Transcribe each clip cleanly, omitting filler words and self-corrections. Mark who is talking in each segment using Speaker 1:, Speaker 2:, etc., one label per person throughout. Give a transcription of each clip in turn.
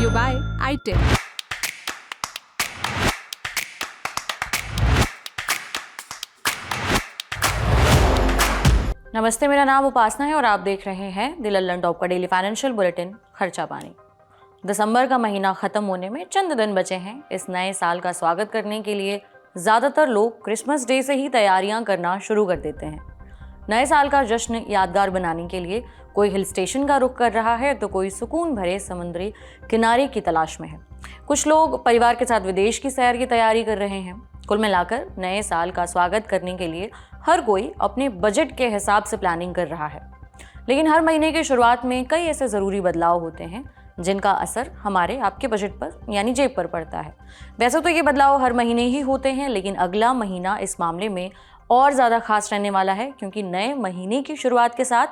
Speaker 1: you by iTip.
Speaker 2: नमस्ते, मेरा नाम उपासना है और आप देख रहे हैं द लल्लन टॉप का डेली फाइनेंशियल बुलेटिन खर्चा पानी। दिसंबर का महीना खत्म होने में चंद दिन बचे हैं। इस नए साल का स्वागत करने के लिए ज़्यादातर लोग क्रिसमस डे से ही तैयारियां करना शुरू कर देते हैं। नए साल का जश्न यादगार बनाने के लिए कोई हिल स्टेशन का रुख कर रहा है तो कोई सुकून भरे समुद्री किनारे की तलाश में है। कुछ लोग परिवार के साथ विदेश की सैर की तैयारी कर रहे हैं। कुल मिलाकर नए साल का स्वागत करने के लिए हर कोई अपने बजट के हिसाब से प्लानिंग कर रहा है। लेकिन हर महीने की शुरुआत में कई ऐसे ज़रूरी बदलाव होते हैं जिनका असर हमारे आपके बजट पर यानी जेब पर पड़ता है। वैसे तो ये बदलाव हर महीने ही होते हैं, लेकिन अगला महीना इस मामले में और ज़्यादा खास रहने वाला है, क्योंकि नए महीने की शुरुआत के साथ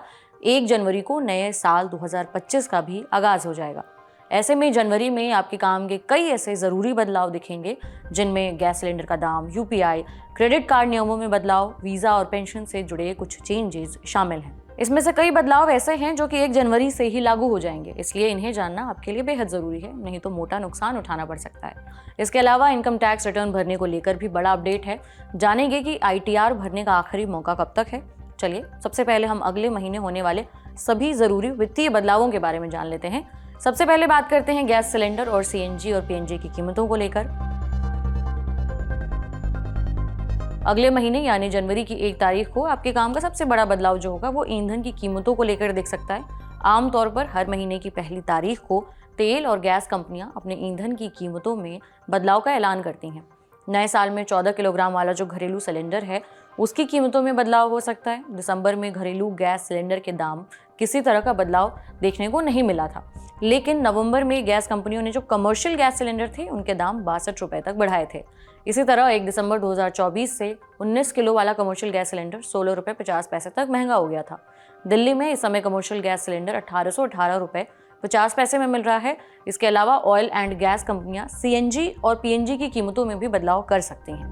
Speaker 2: 1 जनवरी को नए साल 2025 का भी आगाज़ हो जाएगा। ऐसे में जनवरी में आपके काम के कई ऐसे ज़रूरी बदलाव दिखेंगे, जिनमें गैस सिलेंडर का दाम, यूपीआई, क्रेडिट कार्ड नियमों में बदलाव, वीज़ा और पेंशन से जुड़े कुछ चेंजेस शामिल हैं। इसमें से कई बदलाव ऐसे हैं जो कि 1 जनवरी से ही लागू हो जाएंगे, इसलिए इन्हें जानना आपके लिए बेहद ज़रूरी है, नहीं तो मोटा नुकसान उठाना पड़ सकता है। इसके अलावा इनकम टैक्स रिटर्न भरने को लेकर भी बड़ा अपडेट है। जानेंगे कि आईटीआर भरने का आखिरी मौका कब तक है। चलिए सबसे पहले हम अगले महीने होने वाले सभी ज़रूरी वित्तीय बदलावों के बारे में जान लेते हैं। सबसे पहले बात करते हैं गैस सिलेंडर और सीएनजी और पीएनजी की कीमतों को लेकर। अगले महीने यानी जनवरी की 1 तारीख को आपके काम का सबसे बड़ा बदलाव जो होगा वो ईंधन की कीमतों को लेकर दिख सकता है। आमतौर पर हर महीने की पहली तारीख को तेल और गैस कंपनियां अपने ईंधन की कीमतों में बदलाव का ऐलान करती हैं। नए साल में 14 किलोग्राम वाला जो घरेलू सिलेंडर है उसकी कीमतों में बदलाव हो सकता है। दिसंबर में घरेलू गैस सिलेंडर के दाम किसी तरह का बदलाव देखने को नहीं मिला था, लेकिन नवंबर में गैस कंपनियों ने जो कमर्शियल गैस सिलेंडर थे उनके दाम 62 रुपए तक बढ़ाए थे। इसी तरह 1 दिसंबर 2024 से 19 किलो वाला कमर्शियल गैस सिलेंडर 16 रुपये 50 पैसे तक महंगा हो गया था। दिल्ली में इस समय कमर्शियल गैस सिलेंडर 1818 रुपये 50 पैसे में मिल रहा है। इसके अलावा ऑयल एंड गैस कंपनियां सीएनजी और पीएनजी की कीमतों में भी बदलाव कर सकती हैं।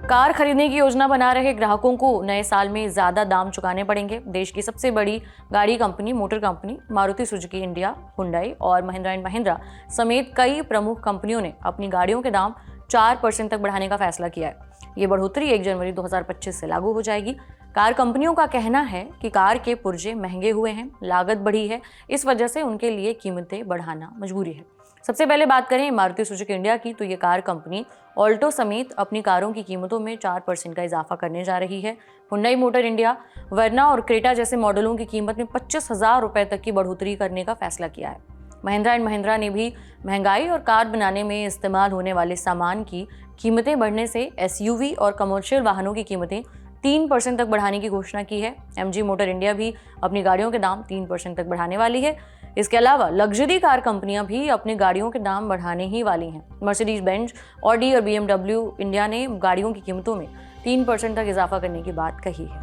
Speaker 2: कार खरीदने की योजना बना रहे ग्राहकों को नए साल में ज़्यादा दाम चुकाने पड़ेंगे। देश की सबसे बड़ी गाड़ी company motor company Maruti Suzuki India, Hyundai और महिंद्रा एंड महिंद्रा समेत कई प्रमुख कंपनियों ने अपनी गाड़ियों के दाम 4% तक बढ़ाने का फैसला किया है। ये बढ़ोतरी 1 जनवरी 2025 से लागू हो जाएगी। कार कंपनियों का कहना है कि कार के पुर्जे महंगे हुए हैं, लागत बढ़ी है, इस वजह से उनके लिए कीमतें बढ़ाना मजबूरी है। सबसे पहले बात करें मारुति सुजुकी इंडिया की, तो ये कार कंपनी ऑल्टो समेत अपनी कारों की कीमतों में 4% का इजाफा करने जा रही है। हुंडई मोटर इंडिया, वर्ना और क्रेटा जैसे मॉडलों की कीमत में 25,000 रुपये तक की बढ़ोतरी करने का फैसला किया है। महिंद्रा एंड महिंद्रा ने भी महंगाई और कार बनाने में इस्तेमाल होने वाले सामान की कीमतें बढ़ने से एसयूवी और कमर्शियल वाहनों की कीमतें 3% तक बढ़ाने की घोषणा की है। एमजी मोटर इंडिया भी अपनी गाड़ियों के दाम 3% तक बढ़ाने वाली है। इसके अलावा लग्जरी कार कंपनियां भी अपनी गाड़ियों के दाम बढ़ाने ही वाली हैं। मर्सिडीज बेंज, ऑडी और बीएमडब्ल्यू इंडिया ने गाड़ियों की कीमतों में 3% तक इजाफा करने की बात कही है।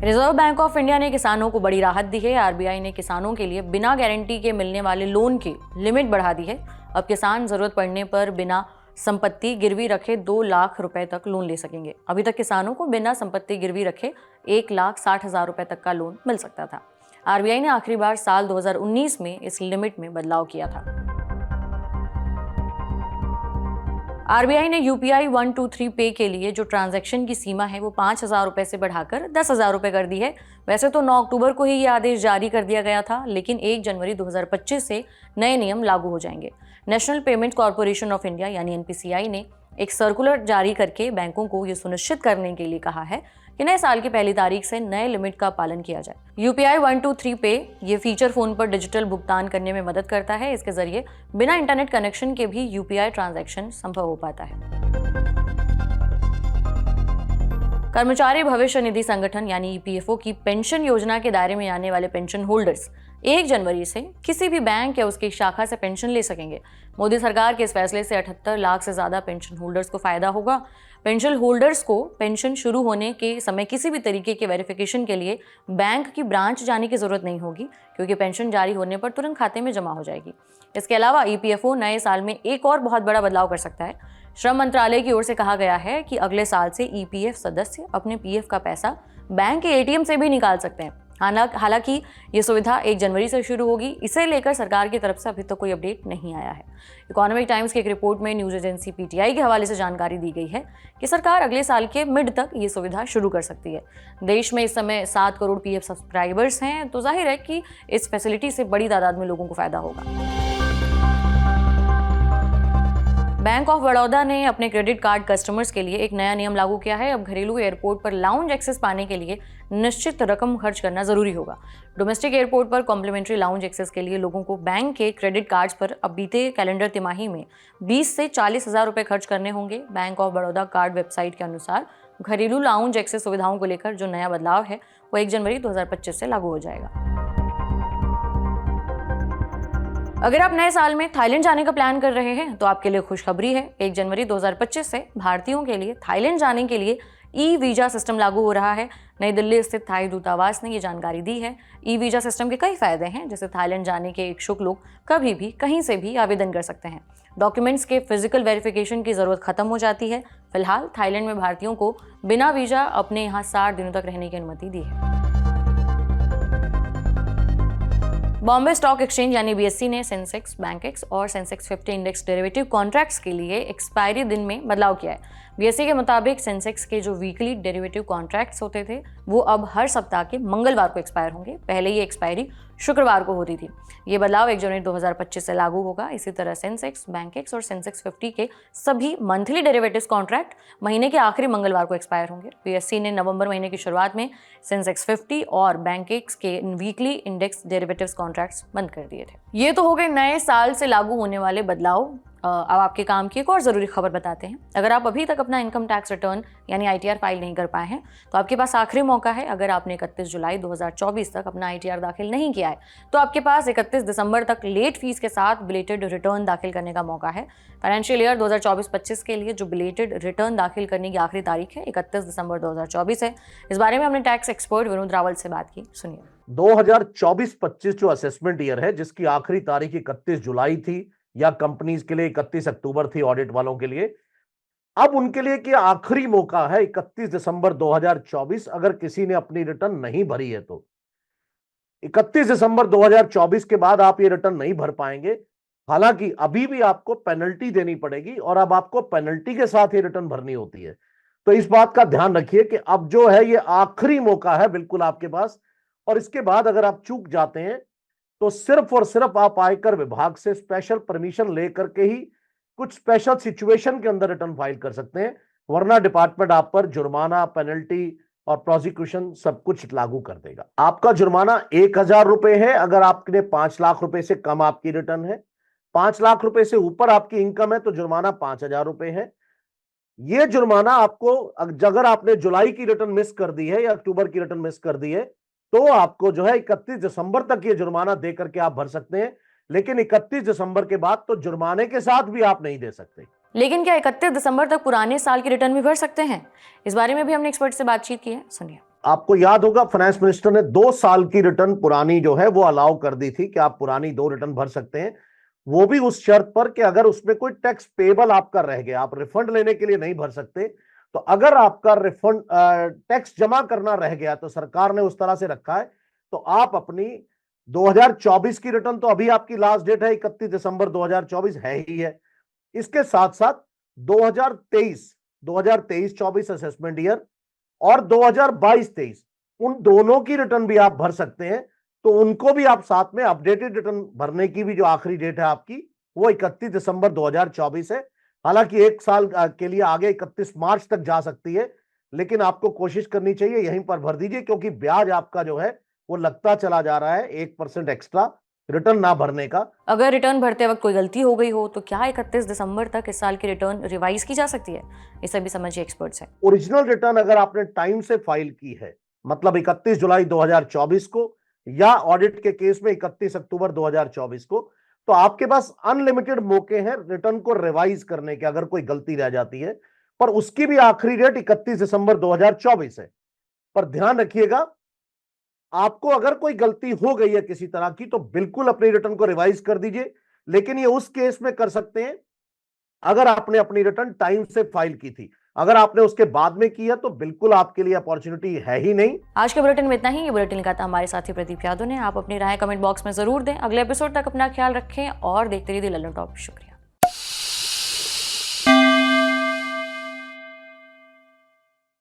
Speaker 2: रिजर्व बैंक ऑफ इंडिया ने किसानों को बड़ी राहत दी है। आरबीआई ने किसानों के लिए बिना गारंटी के मिलने वाले लोन की लिमिट बढ़ा दी है। अब किसान जरूरत पड़ने पर बिना संपत्ति गिरवी रखे 2 लाख रुपए तक लोन ले सकेंगे। अभी तक किसानों को बिना संपत्ति गिरवी रखे 1,60,000 रुपए तक का लोन मिल सकता था। आरबीआई ने आखिरी बार साल 2019 में इस लिमिट में बदलाव किया था। आरबीआई ने यूपीआई 123 पे के लिए जो ट्रांजैक्शन की सीमा है वो 5,000 रुपए से बढ़ाकर 10,000 रुपए कर दी है। वैसे तो 9 अक्टूबर को ही ये आदेश जारी कर दिया गया था, लेकिन 1 जनवरी 2025 से नए नियम लागू हो जाएंगे। National payment corporation of India यानी एनपीसीआई ने एक सर्कुलर जारी करके बैंकों को ये सुनिश्चित करने के लिए कहा है कि नए साल की पहली तारीख से नए लिमिट का पालन किया जाए। यूपीआई 123 पे ये फीचर फोन पर डिजिटल भुगतान करने में मदद करता है। इसके जरिए बिना इंटरनेट कनेक्शन के भी यूपीआई ट्रांजैक्शन संभव हो पाता है। कर्मचारी भविष्य निधि संगठन यानी ईपीएफओ की पेंशन योजना के दायरे में आने वाले पेंशन होल्डर्स 1 जनवरी से किसी भी बैंक या उसकी शाखा से पेंशन ले सकेंगे। मोदी सरकार के इस फैसले से 78 लाख से ज्यादा पेंशन होल्डर्स को फायदा होगा। पेंशन होल्डर्स को पेंशन शुरू होने के समय किसी भी तरीके के वेरिफिकेशन के लिए बैंक की ब्रांच जाने की जरूरत नहीं होगी, क्योंकि पेंशन जारी होने पर तुरंत खाते में जमा हो जाएगी। इसके अलावा ईपीएफओ नए साल में एक और बहुत बड़ा बदलाव कर सकता है। श्रम मंत्रालय की ओर से कहा गया है कि अगले साल से ईपीएफ सदस्य अपने पीएफ का पैसा बैंक के एटीएम से भी निकाल सकते हैं। हालांकि ये सुविधा 1 जनवरी से शुरू होगी। इसे लेकर सरकार की तरफ से अभी तक कोई अपडेट नहीं आया है। इकोनॉमिक टाइम्स की एक रिपोर्ट में न्यूज एजेंसी पीटीआई के हवाले से जानकारी दी गई है कि सरकार अगले साल के मिड तक ये सुविधा शुरू कर सकती है। देश में इस समय 7 करोड़ पीएफ सब्सक्राइबर्स हैं, तो जाहिर है कि इस फैसिलिटी से बड़ी तादाद में लोगों को फायदा होगा। बैंक ऑफ बड़ौदा ने अपने क्रेडिट कार्ड कस्टमर्स के लिए एक नया नियम लागू किया है। अब घरेलू एयरपोर्ट पर लाउंज एक्सेस पाने के लिए निश्चित रकम खर्च करना जरूरी होगा। डोमेस्टिक एयरपोर्ट पर कॉम्प्लीमेंट्री लाउंज एक्सेस के लिए लोगों को बैंक के क्रेडिट कार्ड्स पर अब बीते कैलेंडर तिमाही में 20 से 40 हज़ार रुपए खर्च करने होंगे। Bank of Baroda card website के अनुसार घरेलू लाउंज एक्सेस सुविधाओं को लेकर जो नया बदलाव है वो 1 जनवरी 2025 से लागू हो जाएगा। अगर आप नए साल में थाईलैंड जाने का प्लान कर रहे हैं तो आपके लिए खुशखबरी है। 1 जनवरी 2025 से भारतीयों के लिए थाईलैंड जाने के लिए ई वीजा सिस्टम लागू हो रहा है। नई दिल्ली स्थित थाई दूतावास ने ये जानकारी दी है। ई वीजा सिस्टम के कई फायदे हैं, जैसे थाईलैंड जाने के इच्छुक लोग कभी भी कहीं से भी आवेदन कर सकते हैं। डॉक्यूमेंट्स के फिजिकल वेरिफिकेशन की जरूरत खत्म हो जाती है। फिलहाल थाईलैंड में भारतीयों को बिना वीजा अपने यहाँ 60 दिनों तक रहने की अनुमति दी है। बॉम्बे स्टॉक एक्सचेंज यानी बीएसई ने सेंसेक्स, बैंकेक्स और सेंसेक्स 50 इंडेक्स डेरिवेटिव कॉन्ट्रैक्ट्स के लिए एक्सपायरी दिन में बदलाव किया है। बीएसई के मुताबिक सेंसेक्स के जो वीकली डेरिवेटिव कॉन्ट्रैक्ट्स होते थे वो अब हर सप्ताह के मंगलवार को एक्सपायर होंगे। पहले ये एक्सपायरी शुक्रवार को होती थी। ये बदलाव 1 जनवरी 2025 से लागू होगा। इसी तरह सेंसेक्स, बैंकेक्स और सेंसेक्स 50 के सभी मंथली डेरिवेटिव्स कॉन्ट्रैक्ट महीने के आखिरी मंगलवार को एक्सपायर होंगे। बीएसई ने नवंबर महीने की शुरुआत में सेंसेक्स 50 और बैंकेक्स के वीकली इंडेक्स डेरिवेटिव्स कॉन्ट्रैक्ट्स बंद कर दिए थे। ये तो हो गए नए साल से लागू होने वाले बदलाव। अब आपके काम की एक और ज़रूरी खबर बताते हैं। अगर आप अभी तक अपना इनकम टैक्स रिटर्न यानी आईटीआर फाइल नहीं कर पाए हैं तो आपके पास आखिरी मौका है। अगर आपने 31 जुलाई 2024 तक अपना आईटीआर दाखिल नहीं किया है तो आपके पास 31 दिसंबर तक लेट फीस के साथ बिलेटेड रिटर्न दाखिल करने का मौका है। फाइनेंशियल ईयर 2024-25 के लिए जो बिलेटेड रिटर्न दाखिल करने की आखिरी तारीख है 31 दिसंबर 2024 है। इस बारे में हमने टैक्स एक्सपर्ट विनोद रावल से बात की, सुनिए।
Speaker 1: 2024-25 जो असेसमेंट ईयर है जिसकी आखिरी तारीख 31 जुलाई थी या कंपनीज के लिए 31 अक्टूबर थी ऑडिट वालों के लिए, अब उनके लिए कि आखिरी मौका है 31 दिसंबर 2024। अगर किसी ने अपनी रिटर्न नहीं भरी है तो 31 दिसंबर 2024 के बाद आप ये रिटर्न नहीं भर पाएंगे। हालांकि अभी भी आपको पेनल्टी देनी पड़ेगी और अब आपको पेनल्टी के साथ ये रिटर्न भरनी होती है। तो इस बात का ध्यान रखिए कि अब जो है ये आखिरी मौका है बिल्कुल आपके पास। और इसके बाद अगर आप चूक जाते हैं तो सिर्फ और सिर्फ आप आयकर विभाग से स्पेशल परमिशन लेकर के ही कुछ स्पेशल सिचुएशन के अंदर रिटर्न फाइल कर सकते हैं, वरना डिपार्टमेंट आप पर जुर्माना, पेनल्टी और प्रोसिक्यूशन सब कुछ लागू कर देगा। आपका जुर्माना 1000 रुपए है अगर आपने 5 लाख रुपए से कम आपकी रिटर्न है। 5 लाख रुपए से ऊपर आपकी इनकम है तो जुर्माना 5000 रुपए है। यह जुर्माना आपको अगर आपने जुलाई की रिटर्न मिस कर दी है या अक्टूबर की रिटर्न मिस कर दी है तो आपको जो है 31 दिसंबर तक ये जुर्माना दे करके आप भर सकते हैं, लेकिन 31 दिसंबर के बाद तो जुर्माने के साथ भी आप नहीं दे सकते।
Speaker 2: लेकिन क्या 31 दिसंबर तक पुराने साल की रिटर्न भी भर सकते हैं? इस बारे में भी हमने एक्सपर्ट से बातचीत की है, सुनिए।
Speaker 1: आपको याद होगा फाइनेंस मिनिस्टर ने 2 साल की रिटर्न पुरानी जो है वो अलाउ कर दी थी कि आप पुरानी 2 रिटर्न भर सकते हैं, वो भी उस शर्त पर कि अगर उसमें कोई टैक्स पेबल आपका रह गया, आप रिफंड लेने के लिए नहीं भर सकते। तो अगर आपका रिफंड टैक्स जमा करना रह गया तो सरकार ने उस तरह से रखा है तो आप अपनी 2024 की रिटर्न, तो अभी आपकी लास्ट डेट है 31 दिसंबर 2024 है ही है, इसके साथ साथ 2023-24 असेसमेंट ईयर और 2022-23 उन दोनों की रिटर्न भी आप भर सकते हैं। तो उनको भी आप साथ में अपडेटेड रिटर्न भरने की भी जो आखिरी डेट है आपकी वो 31 दिसंबर 2024 है। हालांकि 1 साल के लिए आगे 31 मार्च तक जा सकती है, लेकिन आपको कोशिश करनी चाहिए यहीं पर भर दीजिए, क्योंकि ब्याज आपका जो है वो लगता चला जा रहा है 1% एक्स्ट्रा रिटर्न ना भरने का।
Speaker 2: अगर रिटर्न भरते वक्त कोई गलती हो गई हो तो क्या 31 दिसंबर तक इस साल की रिटर्न रिवाइज की जा सकती है? इसे भी समझिए एक्सपर्ट्स हैं।
Speaker 1: ओरिजिनल रिटर्न अगर आपने टाइम से फाइल की है, मतलब 31 जुलाई 2024 को या ऑडिट के केस में 31 अक्टूबर 2024 को, तो आपके पास अनलिमिटेड मौके हैं रिटर्न को रिवाइज करने के अगर कोई गलती रह जाती है, पर उसकी भी आखिरी डेट 31 दिसंबर 2024 है। पर ध्यान रखिएगा, आपको अगर कोई गलती हो गई है किसी तरह की तो बिल्कुल अपनी रिटर्न को रिवाइज कर दीजिए, लेकिन ये उस केस में कर सकते हैं अगर आपने अपनी रिटर्न टाइम से फाइल की थी। अगर आपने उसके बाद में किया तो बिल्कुल आपके लिए अपॉर्चुनिटी है ही नहीं।
Speaker 2: आज के बुलेटिन में इतना ही। ये बुलेटिन लिखा था हमारे साथी प्रदीप यादव ने। आप अपनी राय कमेंट बॉक्स में जरूर दें। अगले एपिसोड तक अपना ख्याल रखें और देखते रहिए द लल्लन टॉप। शुक्रिया।